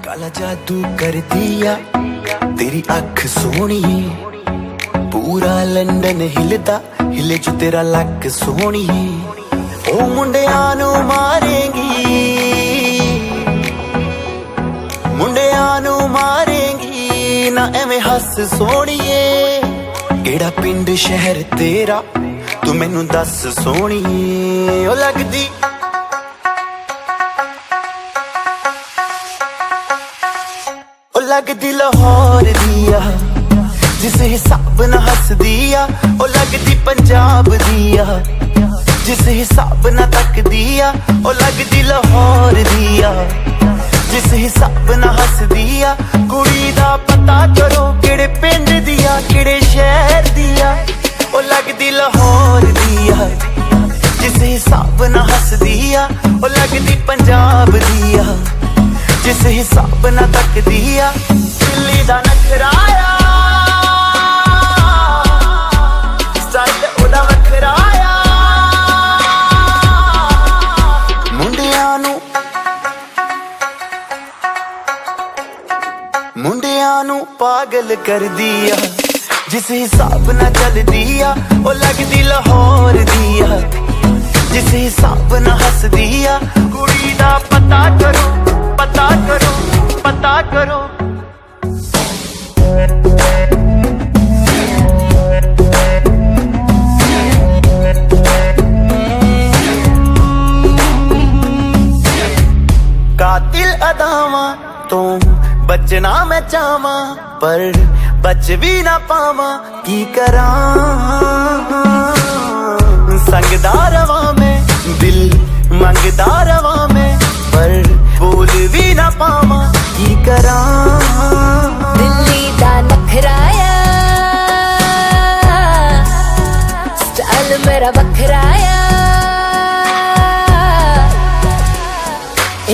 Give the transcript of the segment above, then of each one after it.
काला जादू कर दिया तेरी अख सोहणीए, पूरा लंडन हिलदा हिले जो तेरा लक सोहणीए। ओ मुंडियां नू मारेंगी, मुंडियां नू मारेंगी ना एवें हस सोहणीए। केड़ा पिंड शहर तेरा तू मैनू दस सोहणीए। ओ लगदी लगदी लाहौर दिया जिस हिसाब ना हस दिया। ओ लगदी पंजाब दिया जिस हिसाब ना तक दिया। ओ लगदी लाहौर दिया जिस हिसाब ना हस दिया। कुड़ी दा पता करो केड़े पिंड दिया केड़े शहर दिया। ओ लगदी लाहौर दिया जिस हिसाब ना हस दिया। ओ लगदी पंजाब दिया जिस हिसाब ना तक दिया। दिल्ली दा नखराया स्टाइल ओदा वखराया। मुंडियां नू पागल कर दिया जिस हिसाब ना चल दिया। ओ लगदी लाहौर दिया जिस हिसाब ना हस दिया। कुड़ी दा पता करो पता करो पता करो। कातिल अदावां तो बचना मैं चाहवा पर बच भी ना पावा की करा। संगदा रवा मैं दिल मंगदा रवा मैं पर बोल भी ना पावा की करा। दिल्ली दा नखराया स्टाइल मेरा बखराया।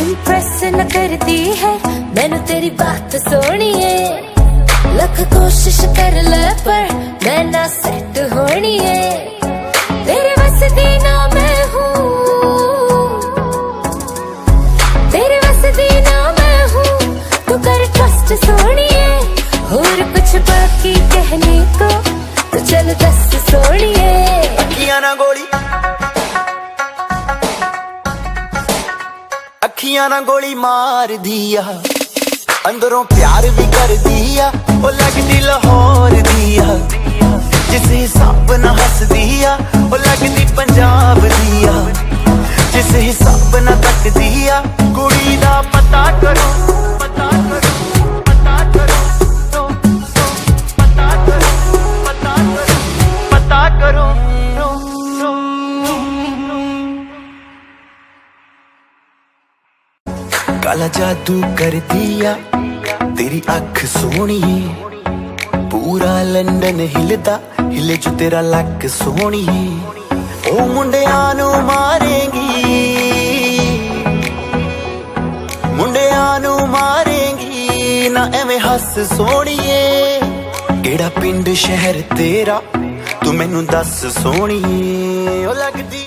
इम्प्रेस न करती है मैनू तेरी बात सोहनी है। लख कोशिश कर ले पर मैं ना सेट होनी है। तेरे बस दी ना मैं हूँ, तेरे बस दी ना मैं हूँ। तू कर ट्रस्ट सोहणीए, और कुछ बाकी कहने को तो चल दस सोहणीए। अखियां ना गोली अखियां ना गोली मार दिया अंदरों प्यार भी कर दिया। ओ लगदी लाहौर दिया जिस हिसाब ना हस दिया। ओ लगदी पंजाब दिया जिस हिसाब ना तक दिया। कुड़ी दा पता करो पता करो पता करो तो पता करो पता करो पता करो। काला जादू कर दिया तेरी अख सोहणीए, पूरा लंडन हिलदा हिले जो तेरा लक सोहणीए। ओ मुंडियां नू मारेंगी, मुंडियां नू मारेंगी ना एवें हस सोहणीए। केड़ा पिंड शहर तेरा तू मैनू दस सोहणीए। ओ लगदी